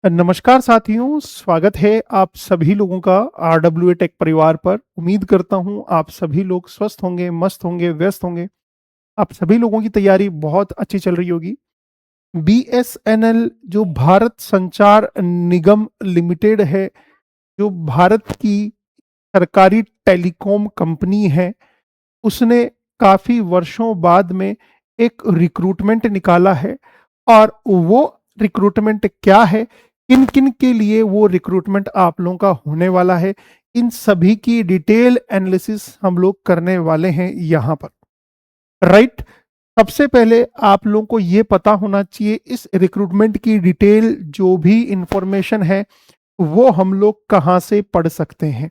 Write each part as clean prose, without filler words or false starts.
नमस्कार साथियों, स्वागत है आप सभी लोगों का आरडब्ल्यूए टेक परिवार पर। उम्मीद करता हूं आप सभी लोग स्वस्थ होंगे, मस्त होंगे, व्यस्त होंगे। आप सभी लोगों की तैयारी बहुत अच्छी चल रही होगी। बीएसएनएल जो भारत संचार निगम लिमिटेड है, जो भारत की सरकारी टेलीकॉम कंपनी है, उसने काफी वर्षों बाद में एक रिक्रूटमेंट निकाला है। और वो रिक्रूटमेंट क्या है, किन किन के लिए वो रिक्रूटमेंट आप लोगों का होने वाला है, इन सभी की डिटेल एनालिसिस हम लोग करने वाले हैं यहाँ पर। राइट। सबसे पहले आप लोगों को ये पता होना चाहिए इस रिक्रूटमेंट की डिटेल जो भी इंफॉर्मेशन है वो हम लोग कहाँ से पढ़ सकते हैं।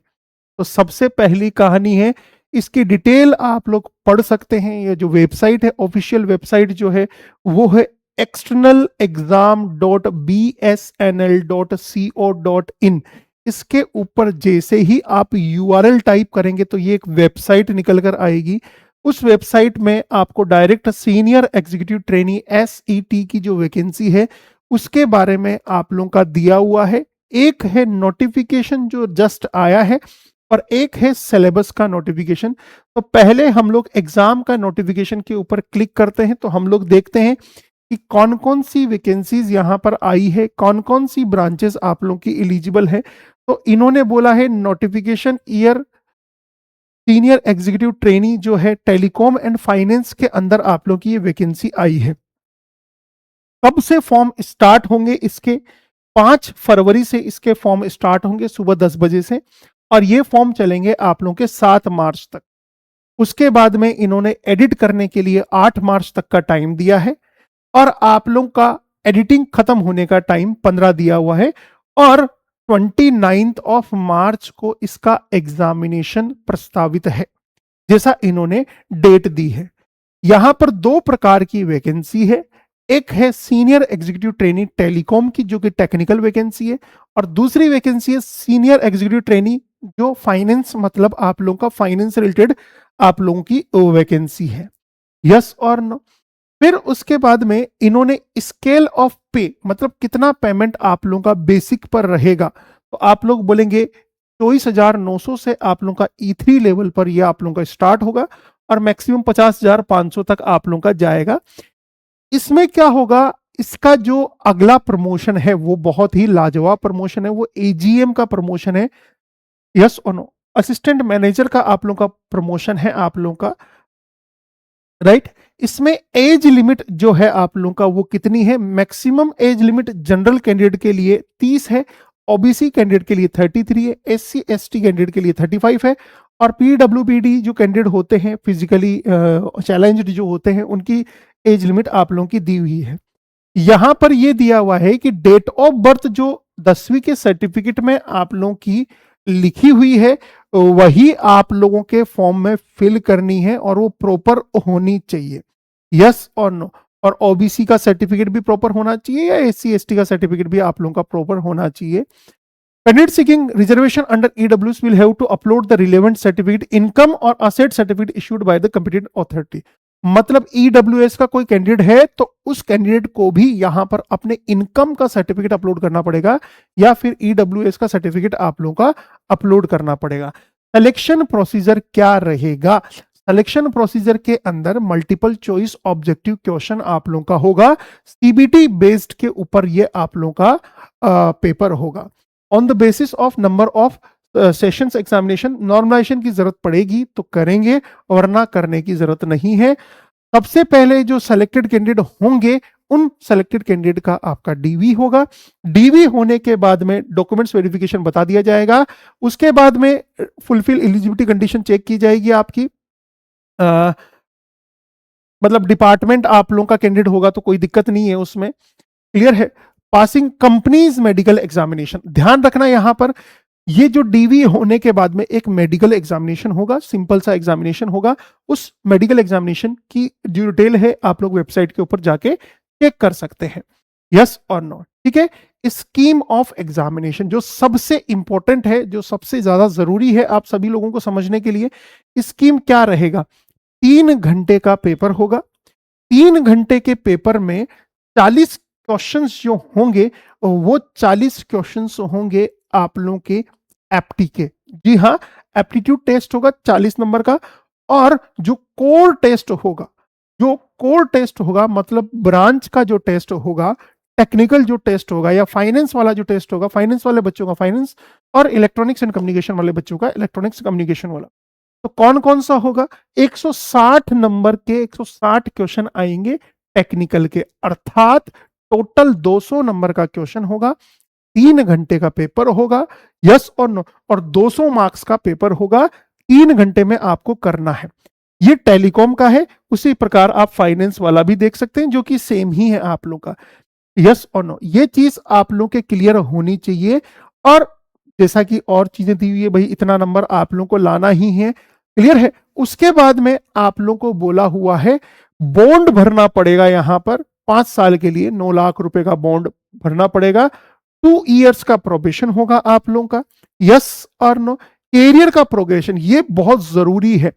तो सबसे पहली कहानी है, इसकी डिटेल आप लोग पढ़ सकते हैं। ये जो वेबसाइट है, ऑफिशियल वेबसाइट जो है वो है externalexam.bsnl.co.in। इसके ऊपर जैसे ही आप यूआरएल टाइप करेंगे तो ये एक वेबसाइट निकल कर आएगी। उस वेबसाइट में आपको direct senior executive trainee SET की जो वैकेंसी है उसके बारे में आप लोगों का दिया हुआ है। एक है नोटिफिकेशन जो जस्ट आया है और एक है सिलेबस का नोटिफिकेशन। तो पहले हम लोग एग्जाम का नोटिफिकेशन के ऊपर क्लिक करते हैं तो हम लोग देखते हैं कि कौन कौन सी वैकेंसीज यहाँ पर आई है, कौन कौन सी ब्रांचेस आप लोगों की एलिजिबल है। तो इन्होंने बोला है notification year senior executive trainee जो है टेलीकॉम एंड फाइनेंस के अंदर आप लोगों की ये वैकेंसी आई है। कब से फॉर्म स्टार्ट होंगे इसके? 5 फरवरी से इसके फॉर्म स्टार्ट होंगे सुबह 10 बजे से, और ये फॉर्म चलेंगे आप लोगों के 7 मार्च तक। उसके बाद में इन्होंने एडिट करने के लिए 8 मार्च तक का टाइम दिया है, और आप लोगों का एडिटिंग खत्म होने का टाइम 15 दिया हुआ है। और 29 मार्च को इसका एग्जामिनेशन प्रस्तावित है, जैसा इन्होंने डेट दी है। यहां पर दो प्रकार की वैकेंसी है। एक है सीनियर एग्जीक्यूटिव ट्रेनी टेलीकॉम की जो कि टेक्निकल वैकेंसी है, और दूसरी वैकेंसी है सीनियर एग्जीक्यूटिव ट्रेनी जो फाइनेंस, मतलब आप लोगों का फाइनेंस रिलेटेड आप लोगों की वैकेंसी है। यस और नो? फिर उसके बाद में इन्होंने स्केल ऑफ पे, मतलब कितना पेमेंट आप लोगों का बेसिक पर रहेगा, तो आप लोग बोलेंगे 24,900 से आप लोगों का E3 लेवल पर यह आप लोगों का स्टार्ट होगा, और मैक्सिमम 50,500 तक आप लोगों का जाएगा। इसमें क्या होगा, इसका जो अगला प्रमोशन है वो बहुत ही लाजवाब प्रमोशन है, वो एजीएम का प्रमोशन है। यस और नो? असिस्टेंट मैनेजर का आप लोगों का प्रमोशन है आप लोगों का। राइट। इसमें एज लिमिट जो है आप लोगों का वो कितनी है? Maximum age limit general candidate के लिए 30 है, ओबीसी कैंडिडेट के लिए 33 है, एससी एसटी कैंडिडेट के लिए 35 है, और पीडब्ल्यूबीडी जो कैंडिडेट होते हैं, फिजिकली चैलेंज्ड जो होते हैं, उनकी एज लिमिट आप लोगों की दी हुई है। यहां पर यह दिया हुआ है कि डेट ऑफ बर्थ जो 10वीं के सर्टिफिकेट में आप लोगों की लिखी हुई है वही आप लोगों के फॉर्म में फिल करनी है, और वो प्रॉपर होनी चाहिए। यस और नो? और ओबीसी का सर्टिफिकेट भी प्रॉपर होना चाहिए, या एससी एसटी का सर्टिफिकेट भी आप लोगों का प्रॉपर होना चाहिए। Candidate seeking reservation under EWS will have to upload the relevant certificate, income or asset certificate issued by the competent authority। मतलब ईडब्ल्यूएस का कोई कैंडिडेट है तो उस कैंडिडेट को भी यहां पर अपने इनकम का सर्टिफिकेट अपलोड करना पड़ेगा, या फिर ईडब्ल्यूएस का सर्टिफिकेट आप लोगों का अपलोड करना पड़ेगा। सिलेक्शन प्रोसीजर क्या रहेगा? सिलेक्शन प्रोसीजर के अंदर मल्टीपल चॉइस ऑब्जेक्टिव क्वेश्चन आप लोगों का होगा, सीबीटी बेस्ड के ऊपर ये आप लोगों का पेपर होगा। On the basis of number of sessions examination, normalisation की जरूरत पड़ेगी तो करेंगे, वरना करने की जरूरत नहीं है। सबसे पहले जो सेलेक्टेड कैंडिडेट होंगे उन सेलेक्टेड कैंडिडेट का आपका डीवी होगा। डीवी होने के बाद में डॉक्यूमेंट्स वेरिफिकेशन बता दिया जाएगा। उसके बाद में फुलफिल एलिजिबिलिटी कंडीशन चेक की जाएगी आपकी। मतलब डिपार्टमेंट आप लोगों का कैंडिडेट होगा तो कोई दिक्कत नहीं है उसमें। क्लियर है? पासिंग कंपनीज मेडिकल एग्जामिनेशन, ध्यान रखना यहां पर ये जो डीवी होने के बाद में एक मेडिकल एग्जामिनेशन होगा, सिंपल सा एग्जामिनेशन होगा। उस मेडिकल एग्जामिनेशन की जो डिटेल है आप लोग वेबसाइट के ऊपर जाके चेक कर सकते हैं। यस और नो? ठीक है। स्कीम ऑफ एग्जामिनेशन जो सबसे इंपॉर्टेंट है, जो सबसे ज्यादा जरूरी है आप सभी लोगों को समझने के लिए, स्कीम क्या रहेगा? 3 घंटे का पेपर होगा। 3 घंटे के पेपर में 40 क्वेश्चंस जो होंगे वो 40 क्वेश्चंस होंगे आप लोगों के एप्टी के। जी हाँ, एप्टीट्यूड टेस्ट होगा 40 नंबर का, और जो कोर टेस्ट होगा, जो कोर टेस्ट होगा मतलब ब्रांच का जो टेस्ट होगा, टेक्निकल जो टेस्ट होगा या फाइनेंस वाला जो टेस्ट होगा, फाइनेंस वाले बच्चों का फाइनेंस, और इलेक्ट्रॉनिक्स एंड कम्युनिकेशन वाले बच्चों का इलेक्ट्रॉनिक्स कम्युनिकेशन वाला। तो कौन कौन सा होगा? 160 नंबर के 160 क्वेश्चन आएंगे टेक्निकल के, अर्थात टोटल 200 नंबर का क्वेश्चन होगा, 3 घंटे का पेपर होगा, यस और नो, और 200 मार्क्स का पेपर होगा, 3 घंटे में आपको करना है। ये टेलीकॉम का है। उसी प्रकार आप फाइनेंस वाला भी देख सकते हैं जो कि सेम ही है आप लोग का, यस और नो। ये चीज आप लोग के क्लियर होनी चाहिए। और जैसा कि और चीजें दी हुई है, भाई इतना नंबर आप लोग को लाना ही है, क्लियर है। उसके बाद में आप लोग को बोला हुआ है बॉन्ड भरना पड़ेगा, यहां पर 5 साल के लिए 9 लाख रुपए का बॉन्ड भरना पड़ेगा। 2 इयर्स का प्रोबेशन होगा आप लोगों का, यस और नो। कैरियर का प्रोग्रेशन ये बहुत जरूरी है।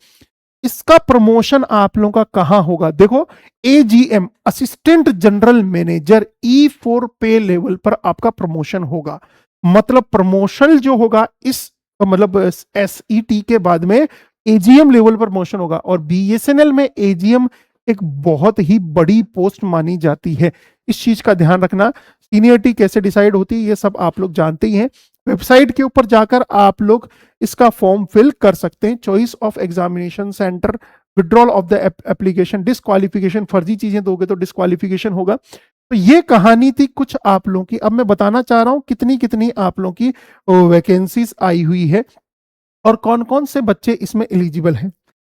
इसका प्रमोशन आप लोगों का कहां होगा? देखो, AGM assistant general manager E4 पे लेवल पर आपका प्रमोशन होगा। मतलब प्रमोशन जो होगा इस मतलब SET के बाद में एजीएम लेवल पर प्रमोशन होगा। और बीएसएनएल में एजीएम एक बहुत ही बड़ी पोस्ट मानी जाती है, इस चीज का ध्यान रखना। सीनियरिटी कैसे डिसाइड होती है ये सब आप लोग जानते ही हैं। वेबसाइट के ऊपर जाकर आप लोग इसका फॉर्म फिल कर सकते हैं। Choice of examination centre, withdrawal of the application, disqualification, फर्जी चीजें दोगे तो डिस्क्वालिफिकेशन होगा। तो ये कहानी थी कुछ आप लोगों की। अब मैं बताना चाह रहा हूं कितनी कितनी आप लोगों की वैकेंसीज आई हुई है और कौन कौन से बच्चे इसमें एलिजिबल हैं।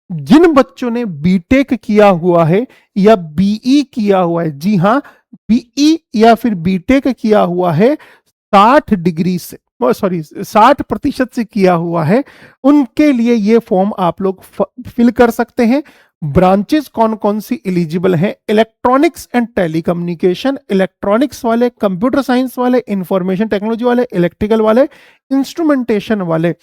जिन बच्चों ने बीटेक किया हुआ है या बीई किया हुआ है, जी हाँ, बीई या फिर बीटेक किया हुआ है 60 डिग्री से, सॉरी 60% से किया हुआ है, उनके लिए ये फॉर्म आप लोग फिल कर सकते हैं। ब्रांचेस कौन कौन सी एलिजिबल हैं? इलेक्ट्रॉनिक्स एंड टेलीकम्युनिकेशन, इलेक्ट्रॉनिक्स वाले, कंप्यूटर साइंस वाले, इंफॉर्मेशन टेक्नोलॉजी वाले, इलेक्ट्रिकल वाले, इंस्ट्रूमेंटेशन वाले,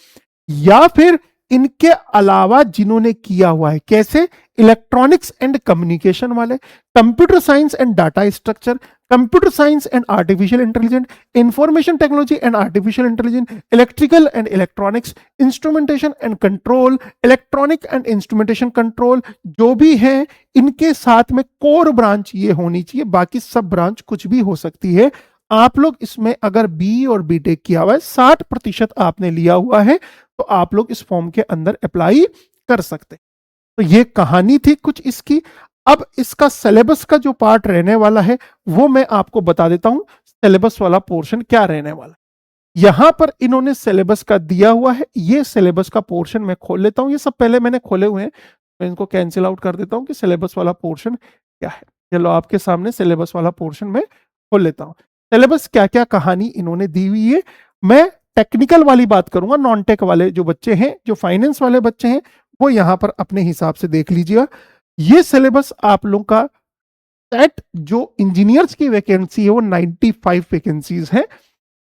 या फिर इनके अलावा जिन्होंने किया हुआ है, कैसे? इलेक्ट्रॉनिक्स एंड कम्युनिकेशन वाले, computer science and data structure, computer science and artificial intelligence, information technology and artificial intelligence, electrical and electronics, instrumentation and control, electronic and instrumentation control, जो भी है इनके साथ में कोर ब्रांच ये होनी चाहिए। बाकी सब ब्रांच कुछ भी हो सकती है। आप लोग इसमें अगर बी और बीटेक किया हुआ है, 60% आपने लिया हुआ है, तो आप लोग इस फॉर्म के अंदर अप्लाई कर सकते हैं। तो ये कहानी थी कुछ इसकी। अब इसका सिलेबस का जो पार्ट रहने वाला है वो मैं आपको बता देता हूं। सिलेबस वाला पोर्शन क्या रहने वाला, यहां पर इन्होंने सिलेबस का दिया हुआ है। ये सिलेबस का पोर्शन मैं खोल लेता हूं, ये सब पहले मैंने खोले हुए हैं, मैं इनको कैंसिल आउट कर देता हूं कि सिलेबस वाला पोर्शन क्या है। चलो आपके सामने सिलेबस वाला पोर्शन में खोल लेता हूं। सिलेबस क्या क्या कहानी इन्होंने दी हुई है। मैं टेक्निकल वाली बात करूंगा, नॉन टेक वाले जो बच्चे हैं, जो फाइनेंस वाले बच्चे हैं, वो यहां पर अपने हिसाब से देख लीजिएगा। ये सिलेबस आप लोग का सेट जो इंजीनियर्स की वैकेंसी है वो 95 वैकेंसीज है।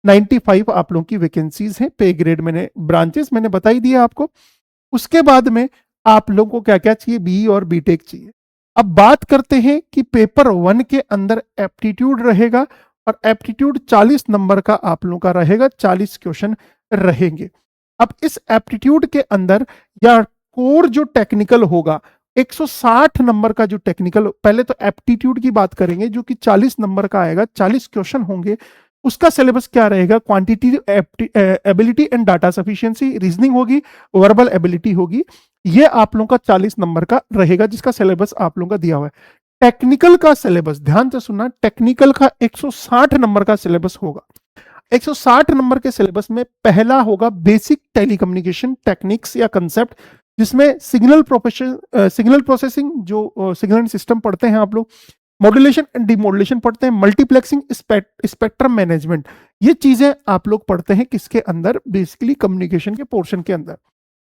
95 आप लोगों की वैकेंसीज है। पे ग्रेड मैंने ब्रांचेस मैंने बता ही दिया आपको। उसके बाद में आप लोगों को क्या क्या चाहिए, बी और बीटेक चाहिए। अब बात करते हैं कि पेपर 1 के अंदर एप्टीट्यूड रहेगा, और एप्टीट्यूड 40 नंबर का आप लोगों का रहेगा, 40 क्वेश्चन रहेंगे। अब इस एप्टीट्यूड के अंदर या कोर जो टेक्निकल होगा, 160 नंबर का जो टेक्निकल, पहले तो एप्टीट्यूड की बात करेंगे जो कि 40 नंबर का आएगा, 40 क्वेश्चन होंगे। उसका सिलेबस क्या रहेगा? Quantity ability and data sufficiency, reasoning होगी, वर्बल एबिलिटी होगी। ये आप लोगों का 40 नंबर का रहेगा जिसका सिलेबस आप लोगों का दिया हुआ है। टेक्निकल का सिलेबस ध्यान से सुनना, टेक्निकल का 160 नंबर का सिलेबस होगा। 160 नंबर के सिलेबस में पहला होगा बेसिक टेलीकम्युनिकेशन टेक्निक्स या कंसेप्ट, जिसमें सिग्नल प्रोसेसिंग जो सिग्नल सिस्टम पढ़ते हैं आप लोग, मॉड्यूलेशन एंड डिमॉड्यूलेशन पढ़ते हैं, मल्टीप्लेक्सिंग, स्पेक्ट्रम मैनेजमेंट, ये चीजें आप लोग पढ़ते हैं किसके अंदर? बेसिकली कम्युनिकेशन के पोर्शन के अंदर।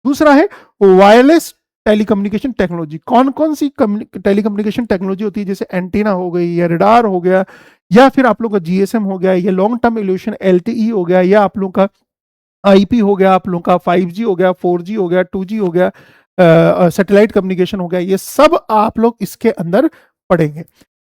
दूसरा है वायरलेस टेलीकम्युनिकेशन टेक्नोलॉजी। कौन कौन सी टेलीकम्युनिकेशन टेक्नोलॉजी होती है? जैसे एंटीना हो गई, या रडार हो गया, या फिर आप लोग का जीएसएम हो गया, या लॉन्ग टर्म इल्यूशन एलटीई हो गया, या आप लोग का आईपी हो गया, आप लोग का 5G हो गया, 4G हो गया, 2G हो गया, सैटेलाइट कम्युनिकेशन हो गया। ये सब आप लोग इसके अंदर पढ़ेंगे।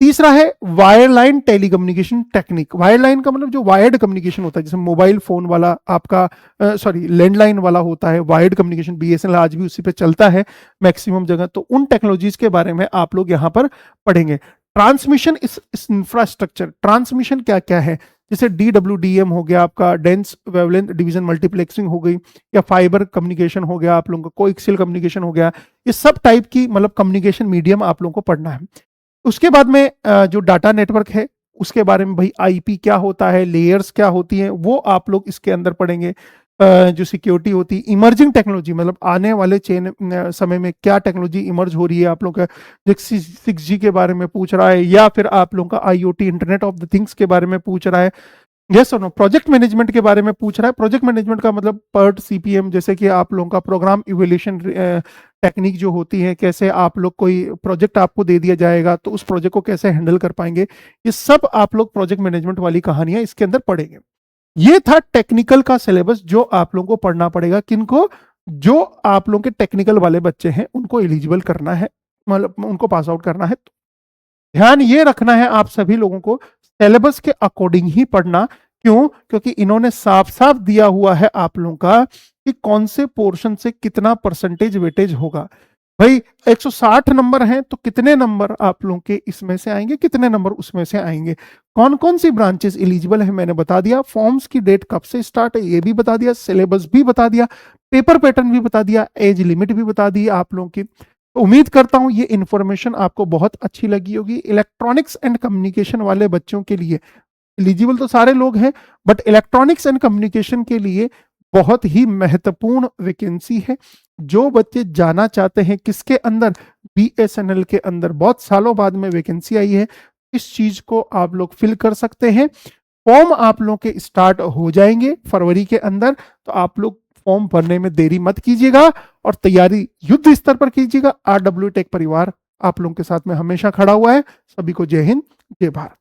तीसरा है वायरलाइन टेलीकम्युनिकेशन टेक्निक। वायरलाइन का मतलब जो वायर्ड कम्युनिकेशन होता है, जैसे मोबाइल फोन वाला आपका सॉरी लैंडलाइन वाला होता है, वायर्ड कम्युनिकेशन, बीएसएनएल आज भी उसी पे चलता है मैक्सिमम जगह। तो उन टेक्नोलॉजीज के बारे में आप लोग यहाँ पर पढ़ेंगे। ट्रांसमिशन इस इंफ्रास्ट्रक्चर, ट्रांसमिशन क्या क्या है, जैसे DWDM हो गया आपका, डेंस वेवलेंथ डिवीजन मल्टीप्लेक्सिंग हो गई, या फाइबर कम्युनिकेशन हो गया आप लोगों का, कोएक्सियल कम्युनिकेशन हो गया, ये सब टाइप की मतलब कम्युनिकेशन मीडियम आप लोगों को पढ़ना है। उसके बाद में जो डाटा नेटवर्क है उसके बारे में, भाई आईपी क्या होता है, लेयर्स क्या होती हैं, वो आप लोग इसके अंदर पढ़ेंगे। जो सिक्योरिटी होती है, इमर्जिंग टेक्नोलॉजी मतलब आने वाले चेन समय में क्या टेक्नोलॉजी इमर्ज हो रही है आप लोग का, 6G के बारे में पूछ रहा है, या फिर आप लोगों का IoT internet of the things के बारे में पूछ रहा है, यस और नो। प्रोजेक्ट मैनेजमेंट के बारे में पूछ रहा है। प्रोजेक्ट मैनेजमेंट का मतलब PERT CPM, जैसे कि आप लोगों का प्रोग्राम इवोल्यूशन टेक्निक जो होती है, कैसे आप लोग कोई प्रोजेक्ट आपको दे दिया जाएगा तो उस प्रोजेक्ट को कैसे हैंडल कर पाएंगे, ये सब आप लोग प्रोजेक्ट मैनेजमेंट वाली कहानियां इसके अंदर पढ़ेंगे। ये था टेक्निकल का सिलेबस जो आप लोगों को पढ़ना पड़ेगा। किनको? जो आप लोगों के टेक्निकल वाले बच्चे हैं उनको एलिजिबल करना है, मतलब उनको पास आउट करना है। ध्यान ये रखना है आप सभी लोगों को, सिलेबस के अकॉर्डिंग ही पढ़ना। क्यों? क्योंकि इन्होंने साफ साफ दिया हुआ है आप लोगों का कि कौन से पोर्शन से कितना परसेंटेज वेटेज होगा। भाई 160 नंबर हैं तो कितने नंबर आप लोगों के इसमें से आएंगे, कितने नंबर उसमें से आएंगे, कौन कौन सी ब्रांचेस एलिजिबल है मैंने बता दिया, फॉर्म्स की डेट कब से स्टार्ट है ये भी बता दिया, सिलेबस भी बता दिया, पेपर पैटर्न भी बता दिया, एज लिमिट भी बता दी आप लोगों की। तो उम्मीद करता हूं ये इंफॉर्मेशन आपको बहुत अच्छी लगी होगी। इलेक्ट्रॉनिक्स एंड कम्युनिकेशन वाले बच्चों के लिए एलिजिबल तो सारे लोग हैं, बट इलेक्ट्रॉनिक्स एंड कम्युनिकेशन के लिए बहुत ही महत्वपूर्ण वैकेंसी है। जो बच्चे जाना चाहते हैं किसके अंदर, BSNL के अंदर, बहुत सालों बाद में वैकेंसी आई है, इस चीज को आप लोग फिल कर सकते हैं। फॉर्म आप लोग के स्टार्ट हो जाएंगे फरवरी के अंदर, तो आप लोग फॉर्म भरने में देरी मत कीजिएगा और तैयारी युद्ध स्तर पर कीजिएगा। RW टेक परिवार आप लोगों के साथ में हमेशा खड़ा हुआ है। सभी को जय हिंद, जय भारत।